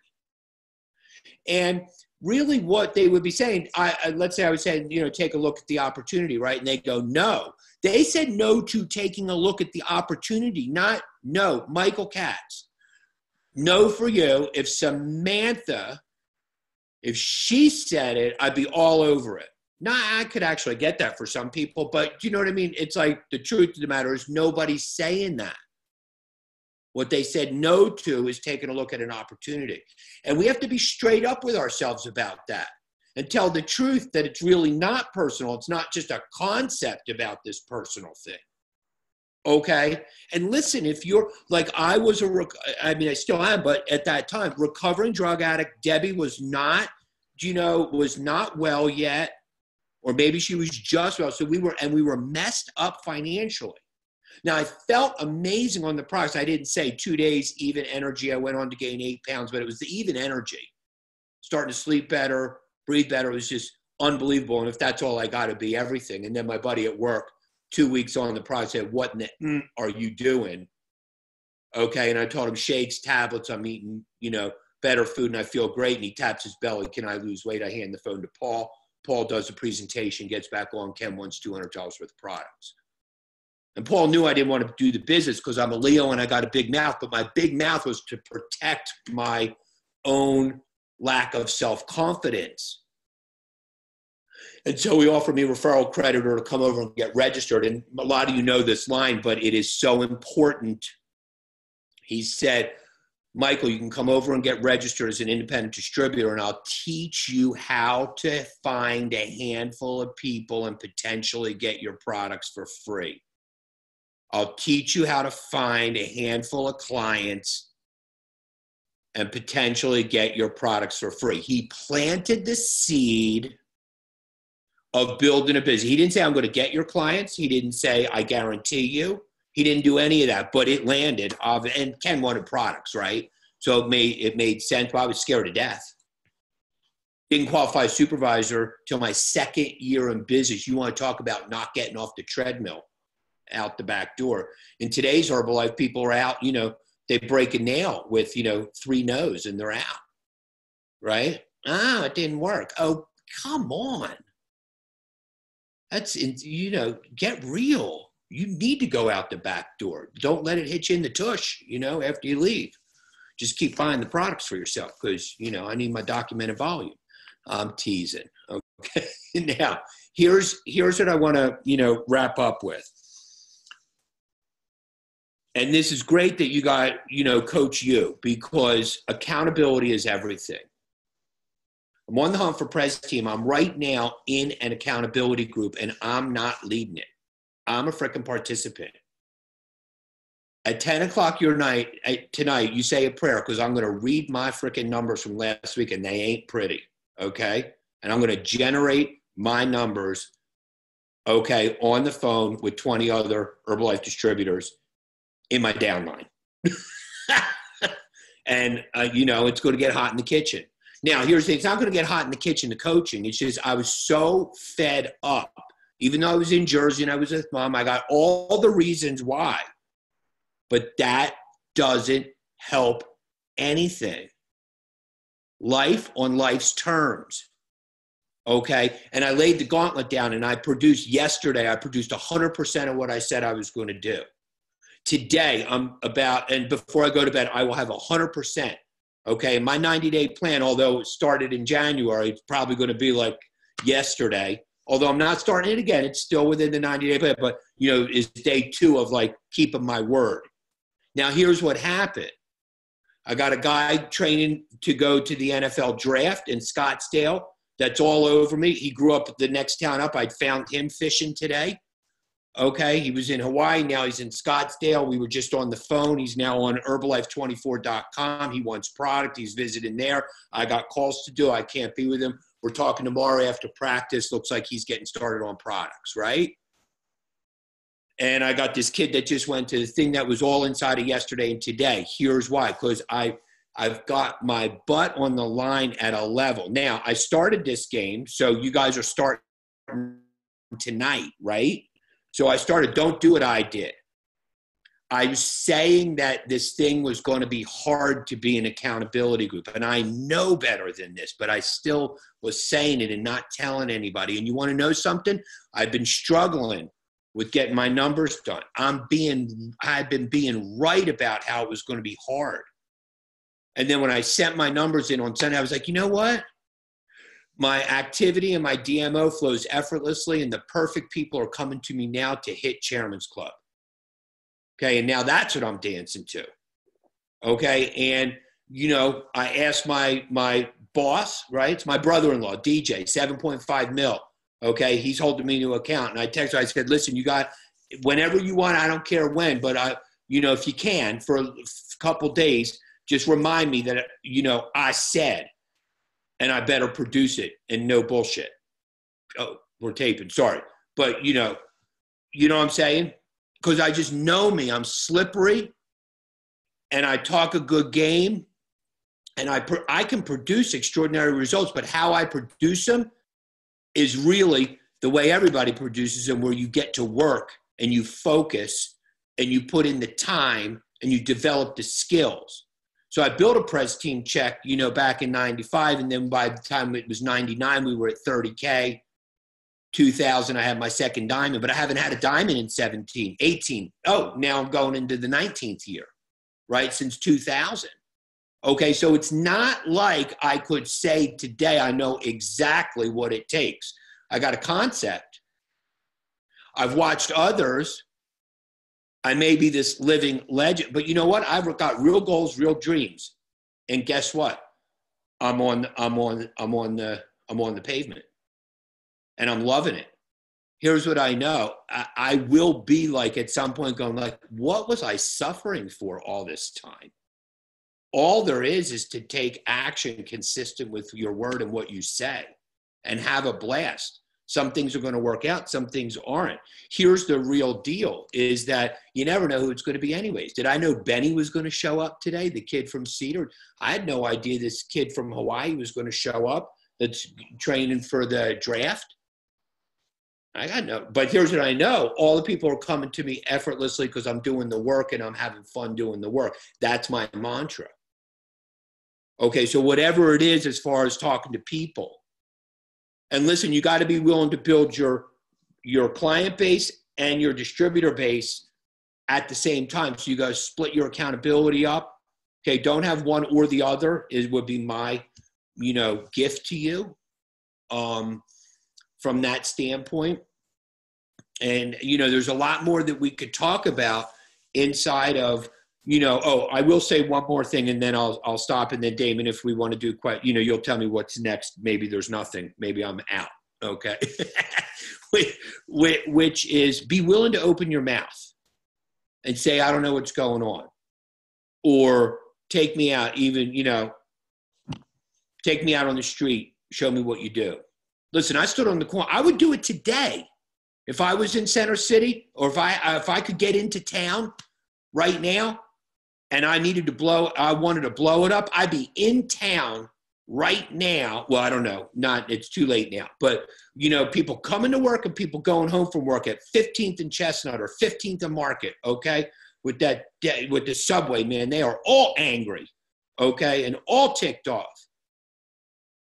And really what they would be saying, let's say I was saying, take a look at the opportunity, right? And they go, no. They said no to taking a look at the opportunity, not no. Michael Katz, no for you. If Samantha, if she said it, I'd be all over it. Now, I could actually get that for some people, but you know what I mean? It's like the truth of the matter is nobody's saying that. What they said no to is taking a look at an opportunity. And we have to be straight up with ourselves about that and tell the truth that it's really not personal. It's not just a concept about this personal thing. Okay? And listen, if you're like I still am, but at that time, recovering drug addict, Debbie was not well yet. Or maybe she was just well. So we were messed up financially. Now, I felt amazing on the products. I didn't say 2 days, even energy. I went on to gain 8 pounds, but it was the even energy. Starting to sleep better, breathe better. It was just unbelievable. And if that's all I got, to be everything. And then my buddy at work, 2 weeks on the product, said, what in the are you doing? Okay. And I told him shakes, tablets, I'm eating, better food and I feel great. And he taps his belly. Can I lose weight? I hand the phone to Paul. Paul does the presentation, gets back on. Ken wants $200 worth of products. And Paul knew I didn't want to do the business because I'm a Leo and I got a big mouth, but my big mouth was to protect my own lack of self-confidence. And so he offered me referral credit or to come over and get registered. And a lot of you know this line, but it is so important. He said, Michael, you can come over and get registered as an independent distributor, and I'll teach you how to find a handful of people and potentially get your products for free. I'll teach you how to find a handful of clients and potentially get your products for free. He planted the seed of building a business. He didn't say, I'm going to get your clients. He didn't say, I guarantee you. He didn't do any of that, but it landed. And Ken wanted products, right? So it made sense, but I was scared to death. Didn't qualify as supervisor till my second year in business. You want to talk about not getting off the treadmill out the back door. In today's Herbalife, people are out, they break a nail with, 3 no's and they're out, right? It didn't work. Oh, come on. That's, get real. You need to go out the back door. Don't let it hit you in the tush, after you leave. Just keep buying the products for yourself because, I need my documented volume. I'm teasing. Okay. Now, here's what I want to, wrap up with. And this is great that you got, Coach U, because accountability is everything. I'm on the hunt for Prez team. I'm right now in an accountability group, and I'm not leading it. I'm a freaking participant. At 10 o'clock tonight, you say a prayer because I'm going to read my freaking numbers from last week, and they ain't pretty, okay? And I'm going to generate my numbers, okay, on the phone with 20 other Herbalife distributors in my downline. And, it's going to get hot in the kitchen. Now, here's the thing. It's not going to get hot in the kitchen, the coaching. It's just I was so fed up. Even though I was in Jersey and I was with Mom, I got all the reasons why. But that doesn't help anything. Life on life's terms. Okay? And I laid the gauntlet down, and I produced 100% of what I said I was going to do. Today, and before I go to bed, I will have 100%. Okay, my 90-day plan, although it started in January, it's probably going to be like yesterday. Although I'm not starting it again, it's still within the 90-day plan. But, is day 2 of like keeping my word. Now, here's what happened. I got a guy training to go to the NFL draft in Scottsdale. That's all over me. He grew up the next town up. I found him fishing today. Okay, he was in Hawaii. Now he's in Scottsdale. We were just on the phone. He's now on Herbalife24.com. He wants product. He's visiting there. I got calls to do. I can't be with him. We're talking tomorrow after practice. Looks like he's getting started on products, right? And I got this kid that just went to the thing that was all inside of yesterday and today. Here's why. Because I've got my butt on the line at a level. Now, I started this game, so you guys are starting tonight, right? So I started, don't do what I did. I was saying that this thing was going to be hard to be an accountability group. And I know better than this, but I still was saying it and not telling anybody. And you want to know something? I've been struggling with getting my numbers done. I've been being right about how it was going to be hard. And then when I sent my numbers in on Sunday, I was like, you know what? My activity and my DMO flows effortlessly, and the perfect people are coming to me now to hit Chairman's Club. Okay, and now that's what I'm dancing to. Okay, and, I asked my boss, right? It's my brother-in-law, DJ, 7.5 mil. Okay, he's holding me to account. And I texted her, I said, listen, you got, whenever you want, I don't care when, but, if you can, for a couple days, just remind me that, I said, and I better produce it and no bullshit. Oh, we're taping, sorry. But, you know what I'm saying? Because I just know me. I'm slippery, and I talk a good game, and I can produce extraordinary results, but how I produce them is really the way everybody produces them, where you get to work and you focus and you put in the time and you develop the skills. So I built a Prez team check, back in 95. And then by the time it was 99, we were at 30K. 2000, I had my second diamond, but I haven't had a diamond in 17, 18. Oh, now I'm going into the 19th year, right? Since 2000. Okay, so it's not like I could say today I know exactly what it takes. I got a concept. I've watched others. I may be this living legend, but you know what? I've got real goals, real dreams. And guess what? I'm on the pavement and I'm loving it. Here's what I know. I will be like at some point going like, what was I suffering for all this time? All there is to take action consistent with your word and what you say and have a blast. Some things are going to work out. Some things aren't. Here's the real deal is that you never know who it's going to be anyways. Did I know Benny was going to show up today? The kid from Cedar. I had no idea this kid from Hawaii was going to show up that's training for the draft. I got no, but here's what I know. All the people are coming to me effortlessly because I'm doing the work and I'm having fun doing the work. That's my mantra. Okay, so whatever it is as far as talking to people. And listen, you got to be willing to build your client base and your distributor base at the same time. So you got to split your accountability up. Okay, don't have one or the other would be my, gift to you. From that standpoint. And, there's a lot more that we could talk about inside of, I will say one more thing and then I'll stop. And then Damon, if we want to do you'll tell me what's next. Maybe there's nothing. Maybe I'm out. Okay. Which is be willing to open your mouth and say, I don't know what's going on. Or take me out, even, take me out on the street. Show me what you do. Listen, I stood on the corner. I would do it today. If I was in Center City or if I could get into town right now and I wanted to blow it up, I'd be in town right now. Well, I don't know. It's too late now. But, people coming to work and people going home from work at 15th and Chestnut or 15th and Market, okay? With the subway, man, they are all angry, okay? And all ticked off.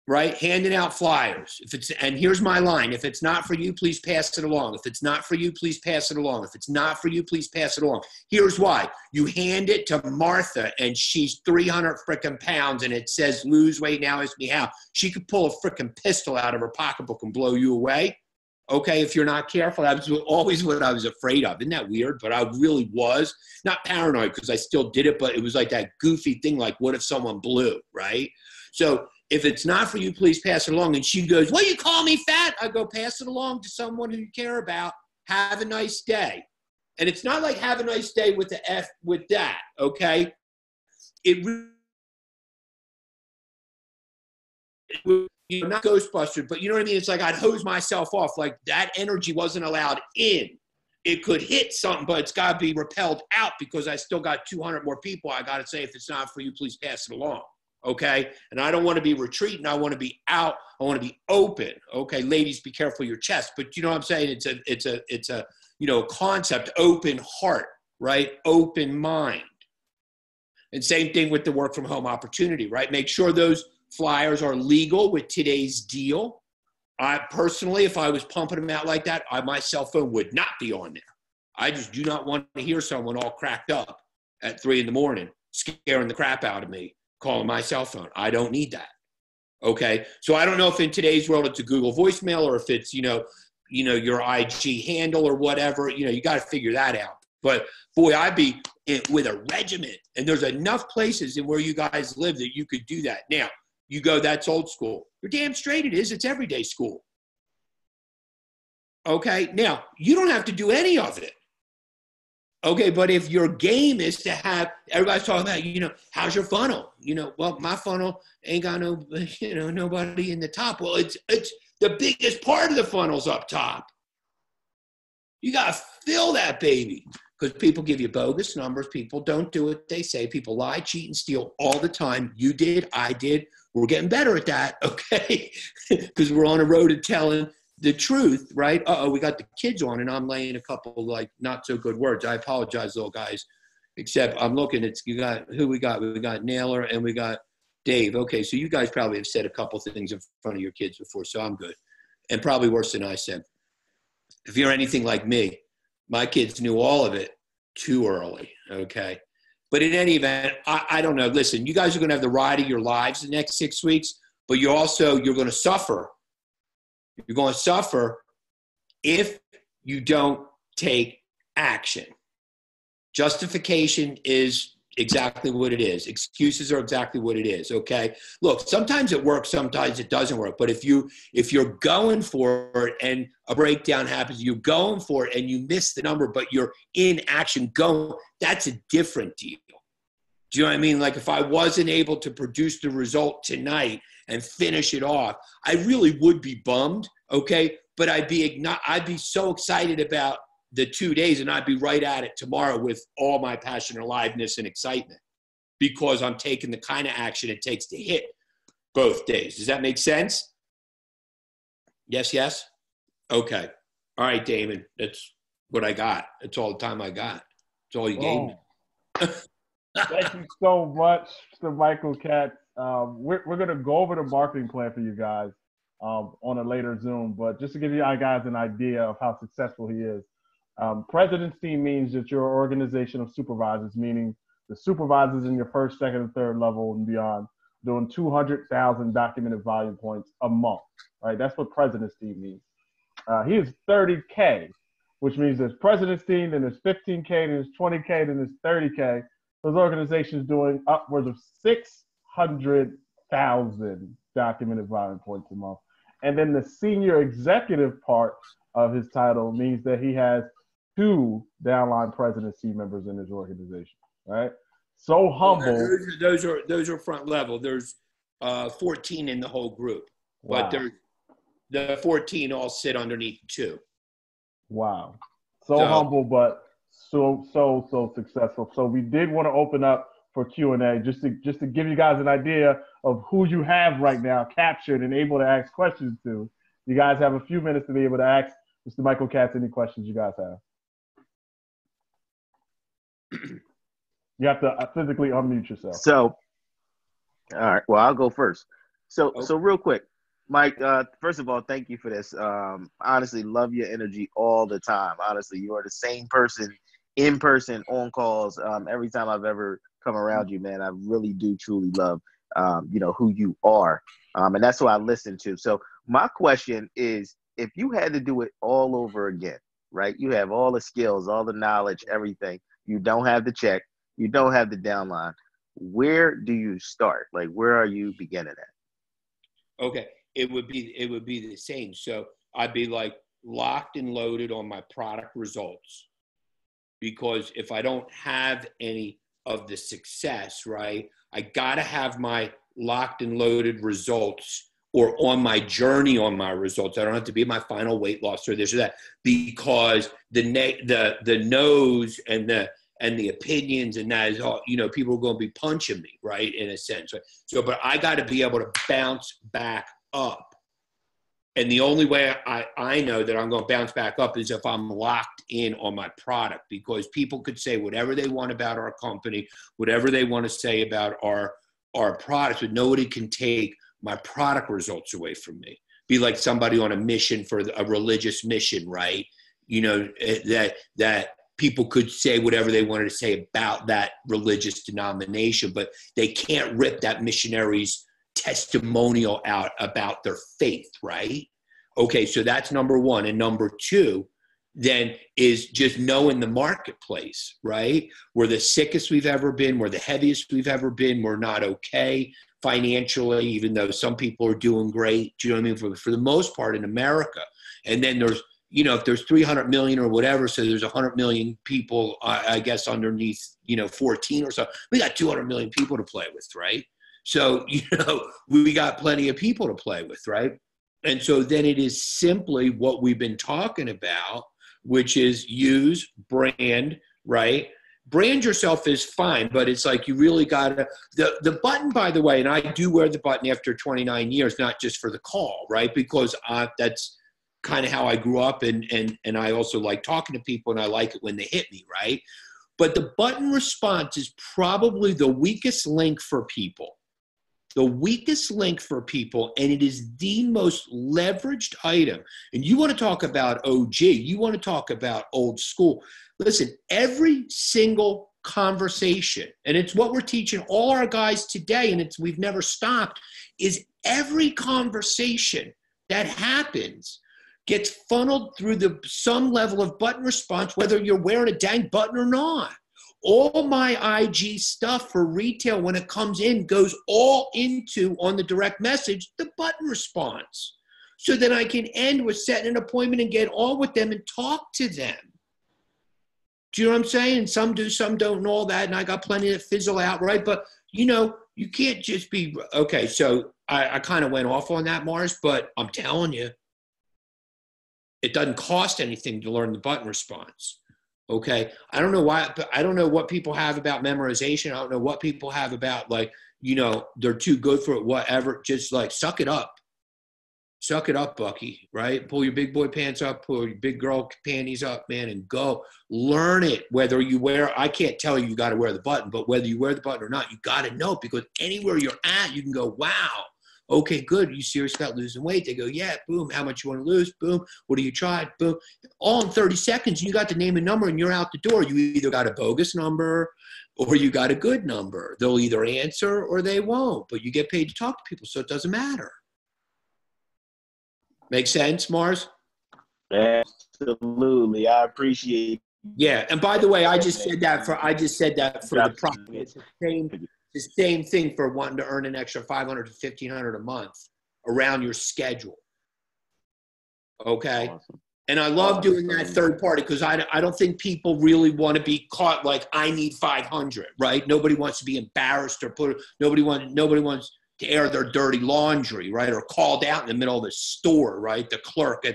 Right? Handing out flyers. And here's my line. If it's not for you, please pass it along. If it's not for you, please pass it along. If it's not for you, please pass it along. Here's why. You hand it to Martha and she's 300 frickin' pounds and it says lose weight now, ask me how. She could pull a frickin' pistol out of her pocketbook and blow you away. Okay, if you're not careful. That was always what I was afraid of. Isn't that weird? But I really was. Not paranoid because I still did it, but it was like that goofy thing like what if someone blew, right? So if it's not for you, please pass it along. And she goes, well, you call me fat? I go, pass it along to someone who you care about. Have a nice day. And it's not like have a nice day with the F with that, okay? Not Ghostbusters, but you know what I mean? It's like I'd hose myself off. Like that energy wasn't allowed in. It could hit something, but it's got to be repelled out because I still got 200 more people. I got to say, if it's not for you, please pass it along. Okay. And I don't want to be retreating. I want to be out. I want to be open. Okay. Ladies, be careful of your chest, but you know what I'm saying? It's a concept, open heart, right? Open mind. And same thing with the work from home opportunity, right? Make sure those flyers are legal with today's deal. I personally, if I was pumping them out like that, my cell phone would not be on there. I just do not want to hear someone all cracked up at 3 a.m, scaring the crap out of me. Calling my cell phone. I don't need that. Okay. So I don't know if in today's world it's a Google voicemail or if it's, your IG handle or whatever, you got to figure that out. But boy, I'd be with a regiment and there's enough places in where you guys live that you could do that. Now you go, that's old school. You're damn straight it is. It's everyday school. Okay. Now you don't have to do any of it. Okay, but if your game is to have, everybody's talking about, how's your funnel? Well, my funnel ain't got no, nobody in the top. Well, it's the biggest part of the funnel's up top. You got to fill that baby because people give you bogus numbers. People don't do what they say. People lie, cheat, and steal all the time. You did, I did. We're getting better at that, okay? Because we're on a road to telling the truth, right? We got the kids on and I'm laying a couple like not so good words. I apologize, little guys, except I'm looking at, we got Naylor and we got Dave. Okay. So you guys probably have said a couple things in front of your kids before. So I'm good. And probably worse than I said. If you're anything like me, my kids knew all of it too early. Okay. But in any event, I don't know. Listen, you guys are going to have the ride of your lives the next 6 weeks, but you're going to suffer You're going to suffer if you don't take action. Justification is exactly what it is. Excuses are exactly what it is. Okay. Look, sometimes it works, sometimes it doesn't work. But if you're going for it and a breakdown happens, you're going for it and you miss the number, but you're in action going, that's a different deal. Do you know what I mean? Like if I wasn't able to produce the result tonight and finish it off, I really would be bummed. Okay. But I'd be so excited about the 2 days, and I'd be right at it tomorrow with all my passion, aliveness, and excitement because I'm taking the kind of action it takes to hit both days. Does that make sense? Yes, yes? Okay. All right, Damon. That's what I got. That's all the time I got. That's all you gave me. Thank you so much, Mr. Michael Katz. We're going to go over the marketing plan for you guys on a later Zoom, but just to give you guys an idea of how successful he is. President's team means that you're an organization of supervisors, meaning the supervisors in your first, second, and third level and beyond, doing 200,000 documented volume points a month, right? That's what president's team means. He is 30K, which means there's president's team, then there's 15K, then there's 20K, then there's 30K. Those organizations doing upwards of 600,000 documented volume points a month. And then the senior executive part of his title means that he has 2 downline presidency members in his organization, right? So humble. Those are front level. There's 14 in the whole group, wow. But the 14 all sit underneath 2. Wow. So humble, but so successful. So we did want to open up for Q&A just to give you guys an idea of who you have right now captured and able to ask questions to. You guys have a few minutes to be able to ask Mr. Michael Katz any questions you guys have. You have to physically unmute yourself. So, all right. Well, I'll go first. So real quick, Mike, first of all, thank you for this. Honestly, love your energy all the time. Honestly, you are the same person in person, on calls. Every time I've ever come around you, man, I really do truly love, who you are. And that's what I listen to. So my question is, if you had to do it all over again, right? You have all the skills, all the knowledge, everything. You don't have the check. You don't have the downline. Where do you start? Like, where are you beginning at? Okay. It would be the same. So I'd be like locked and loaded on my product results, because if I don't have any of the success, right, I got to have my locked and loaded results or on my journey on my results. I don't have to be my final weight loss or this or that, because the no's and the opinions and that is all, people are going to be punching me, right, in a sense. Right? So, but I got to be able to bounce back up. And the only way I know that I'm going to bounce back up is if I'm locked in on my product, because people could say whatever they want about our company, whatever they want to say about our products, but nobody can take my product results away from me. Be like somebody on a mission for a religious mission, right? That people could say whatever they wanted to say about that religious denomination, but they can't rip that missionary's testimonial out about their faith, right? Okay, so that's number one. And number two then is just knowing the marketplace, right? We're the sickest we've ever been. We're the heaviest we've ever been. We're not okay financially, even though some people are doing great. Do you know what I mean? For the most part in America. And then there's, if there's 300 million or whatever, so there's 100 million people, I guess, underneath, 14 or so. We got 200 million people to play with, right? So, we got plenty of people to play with, right? And so then it is simply what we've been talking about, which is use, brand, right? Brand yourself is fine, but it's like you really got to, the button, by the way, and I do wear the button after 29 years, not just for the call, right? Because that's kind of how I grew up, and I also like talking to people, and I like it when they hit me, right? But the button response is probably the weakest link for people. The weakest link for people, and it is the most leveraged item. And you want to talk about OG, you want to talk about old school. Listen, every single conversation, and it's what we're teaching all our guys today, and we've never stopped, is every conversation that happens gets funneled through some level of button response, whether you're wearing a dang button or not. All my IG stuff for retail, when it comes in, goes all into, on the direct message, the button response. So then I can end with setting an appointment and get on with them and talk to them. Do you know what I'm saying? Some do, some don't, and all that. And I got plenty that fizzle out, right? But, you know, you can't just be, okay, so I kind of went off on that, Mars, but I'm telling you, it doesn't cost anything to learn the button response. Okay. I don't know why, but I don't know what people have about memorization. I don't know what people have about, like, you know, they're too good for it, whatever. Just like, suck it up. Suck it up, Bucky, right? Pull your big boy pants up, pull your big girl panties up, man, and go. Learn it. Whether you wear, I can't tell you got to wear the button, but whether you wear the button or not, you got to know, because anywhere you're at, you can go, wow. Okay, good. Are you serious about losing weight? They go, yeah, boom. How much you want to lose? Boom. What do you try? Boom. All in 30 seconds, you got to name a number and you're out the door. You either got a bogus number or you got a good number. They'll either answer or they won't, but you get paid to talk to people, so it doesn't matter. Make sense, Mars? Absolutely. I appreciate. Yeah. And by the way, I just said that for the profit. The same thing for wanting to earn an extra $500 to $1,500 a month around your schedule. Okay. Awesome. And I love doing that third party, because I don't think people really want to be caught like, I need 500, right? Nobody wants to be embarrassed or nobody wants to air their dirty laundry, right? Or called out in the middle of the store, right? The clerk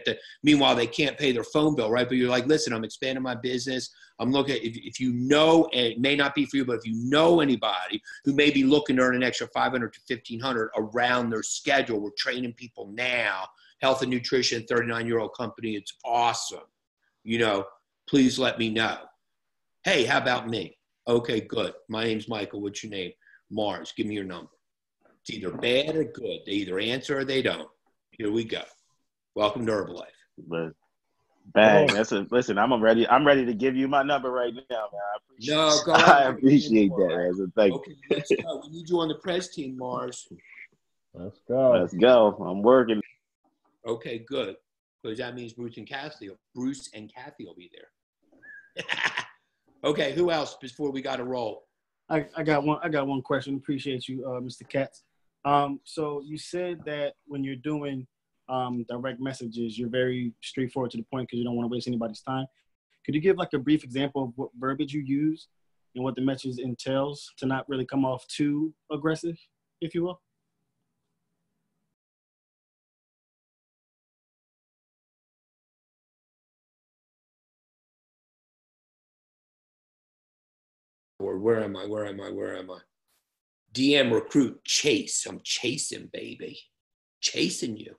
meanwhile, they can't pay their phone bill, right? But you're like, listen, I'm expanding my business. I'm looking, if you know, and it may not be for you, but if you know anybody who may be looking to earn an extra $500 to $1,500 around their schedule, we're training people now. Health and Nutrition, 39-year-old company. It's awesome. You know, please let me know. Hey, how about me? Okay, good. My name's Michael. What's your name? Mars. Give me your number. It's either bad or good. They either answer or they don't. Here we go. Welcome to Herbalife. But bang, listen. I'm ready to give you my number right now, man. I appreciate that, man. Thank you. Okay, let's go. We need you on the press team, Mars. Let's go. Let's go. I'm working. Okay, good. Because that means Bruce and Kathy will be there. Okay, who else before we got to roll? I got one question. Appreciate you, Mr. Katz. So you said that when you're doing direct messages, you're very straightforward to the point because you don't want to waste anybody's time. Could you give like a brief example of what verbiage you use and what the message entails to not really come off too aggressive, if you will? Or where am I? DM recruit chase. I'm chasing, baby. Chasing you.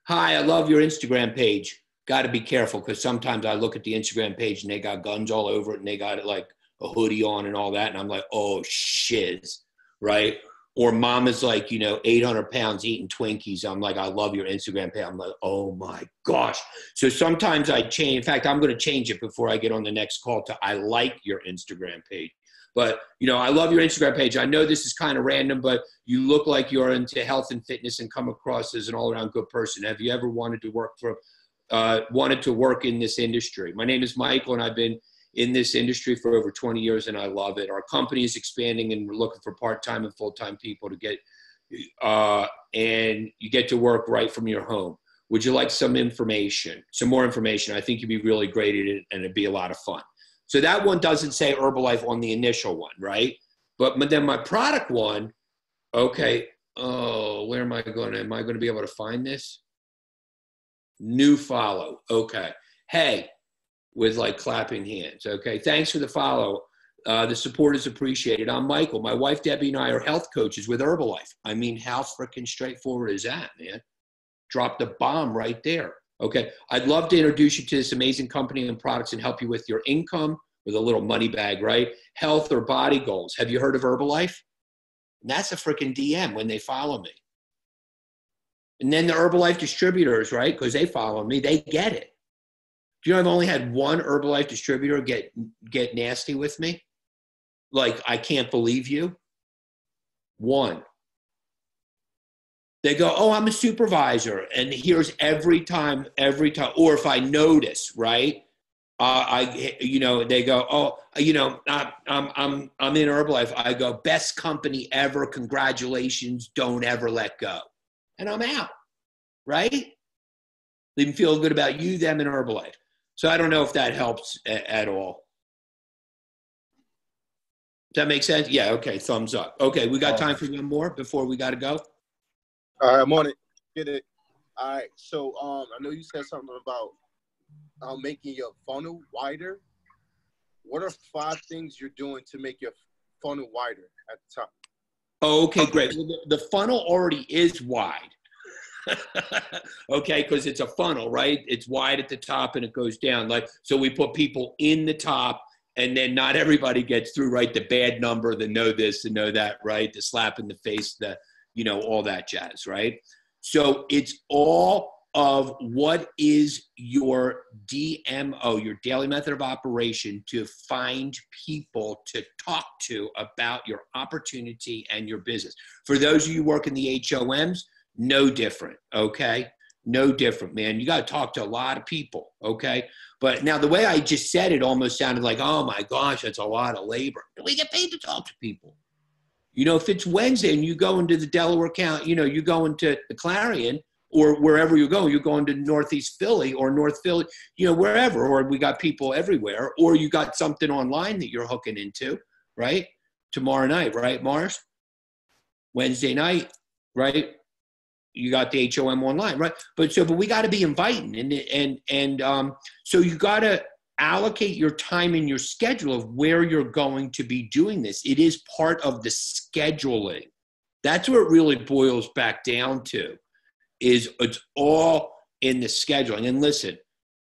Hi, I love your Instagram page. Got to be careful, because sometimes I look at the Instagram page and they got guns all over it and they got it like a hoodie on and all that. And I'm like, oh, shiz, right? Or mama's like, 800 pounds eating Twinkies. I'm like, I love your Instagram page. I'm like, oh my gosh. So sometimes I change. In fact, I'm going to change it before I get on the next call to I like your Instagram page. But, I love your Instagram page. I know this is kind of random, but you look like you're into health and fitness and come across as an all-around good person. Have you ever wanted to work in this industry? My name is Michael, and I've been in this industry for over 20 years, and I love it. Our company is expanding, and we're looking for part-time and full-time people to get, and you get to work right from your home. Would you like some more information? I think you'd be really great at it, and it'd be a lot of fun. So that one doesn't say Herbalife on the initial one, right? But then my product one, okay, where am I going to be able to find this? New follow, okay. Hey, with like clapping hands, okay. Thanks for the follow. The support is appreciated. I'm Michael. My wife, Debbie, and I are health coaches with Herbalife. I mean, how freaking straightforward is that, man? Drop the bomb right there. Okay, I'd love to introduce you to this amazing company and products and help you with your income, with a little money bag, right? Health or body goals. Have you heard of Herbalife? And that's a freaking DM when they follow me. And then the Herbalife distributors, right? Because they follow me, they get it. Do you know I've only had one Herbalife distributor get nasty with me? Like, I can't believe you. One. They go, oh, I'm a supervisor, and here's every time, or if I notice, right? They go, oh, I'm in Herbalife. I go, best company ever. Congratulations. Don't ever let go. And I'm out, right? They feel good about you, them, and Herbalife. So I don't know if that helps at all. Does that make sense? Yeah. Okay. Thumbs up. Okay. We got time for one more before we got to go. All right. I'm on it. Get it. All right. So I know you said something about making your funnel wider. What are 5 things you're doing to make your funnel wider at the top? Oh, okay, great. Well, the funnel already is wide. Okay, because it's a funnel, right? It's wide at the top and it goes down. So we put people in the top, and then not everybody gets through, right? The bad number, the know this, the know that, right? The slap in the face, all that jazz, right? So it's all of what is your DMO, your daily method of operation, to find people to talk to about your opportunity and your business. For those of you who work in the HOMs, no different, okay? No different, man. You got to talk to a lot of people, okay? But now the way I just said it almost sounded like, oh my gosh, that's a lot of labor. We get paid to talk to people. If it's Wednesday and you go into the Delaware County, you go into the Clarion, or wherever you go, you're going to Northeast Philly or North Philly, wherever, or we got people everywhere, or you got something online that you're hooking into, right? Tomorrow night, right, Mars? Wednesday night, right? You got the HOM online, right? But we got to be inviting, and so you got to allocate your time in your schedule of where you're going to be doing this. It is part of the scheduling. That's what it really boils back down to. It's all in the scheduling. And listen,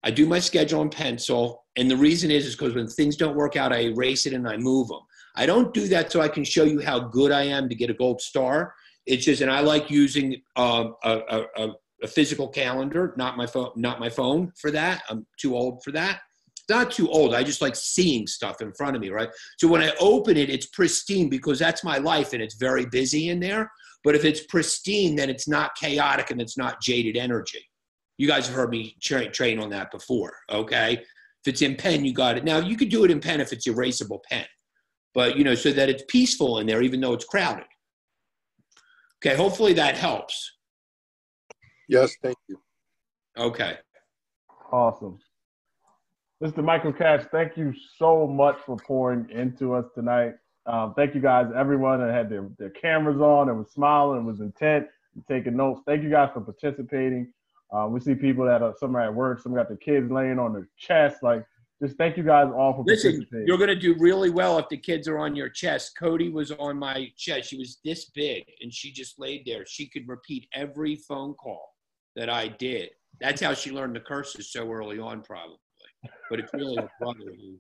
I do my schedule in pencil, and the reason is because when things don't work out, I erase it and I move them. I don't do that so I can show you how good I am to get a gold star. It's just, and I like using a physical calendar, not my phone for that. I'm too old for that. Not too old. I just like seeing stuff in front of me, right? So when I open it, it's pristine because that's my life and it's very busy in there. But if it's pristine, then it's not chaotic and it's not jaded energy. You guys have heard me train on that before, okay? If it's in pen, you got it. Now, you could do it in pen if it's erasable pen. But, so that it's peaceful in there even though it's crowded. Okay, hopefully that helps. Yes, thank you. Okay. Awesome. Mr. Michael Katz, thank you so much for pouring into us tonight. Thank you guys, everyone that had their cameras on and was smiling and was intent and taking notes. Thank you guys for participating. We see people some are at work, some got their kids laying on their chest. Just thank you guys all for participating. Listen, you're going to do really well if the kids are on your chest. Cody was on my chest. She was this big, and she just laid there. She could repeat every phone call that I did. That's how she learned the curses so early on, probably. But it's really a brother who.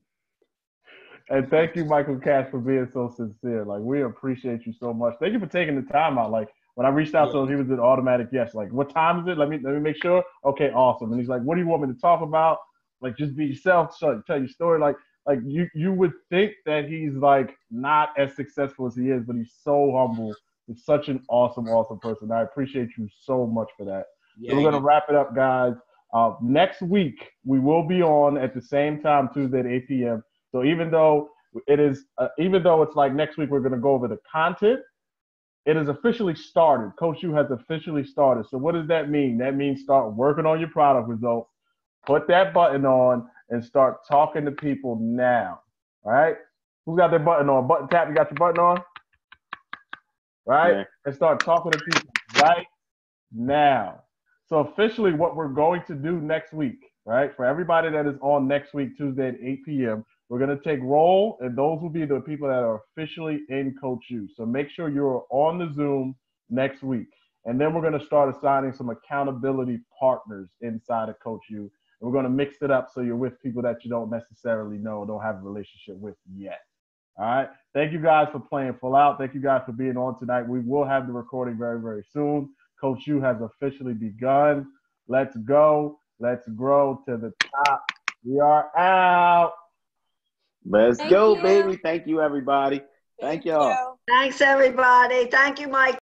And thank you, Michael Katz, for being so sincere. We appreciate you so much. Thank you for taking the time out. When I reached out to him, he was an automatic yes. What time is it? Let me make sure. Okay, awesome. And he's like, what do you want me to talk about? Just be yourself. Tell your story. You would think that he's not as successful as he is, but he's so humble. He's such an awesome, awesome person. I appreciate you so much for that. Yeah, so we're going to wrap it up, guys. Next week, we will be on at the same time, Tuesday at 8 p.m. So even though it's next week, we're going to go over the content, it has officially started. Coach U has officially started. So what does that mean? That means start working on your product results, put that button on, and start talking to people now. All right? Who's got their button on? Button tap, you got your button on? Right? Yeah. And start talking to people right now. So officially what we're going to do next week, right, for everybody that is on next week, Tuesday at 8 p.m., we're going to take roll, and those will be the people that are officially in Coach U. So make sure you're on the Zoom next week. And then we're going to start assigning some accountability partners inside of Coach U. And we're going to mix it up so you're with people that you don't necessarily know, don't have a relationship with yet. All right. Thank you guys for playing full out. Thank you guys for being on tonight. We will have the recording very, very soon. Coach U has officially begun. Let's go. Let's grow to the top. We are out. Let's go, baby. Thank you, everybody. Thank y'all. Thanks, everybody. Thank you, Mike.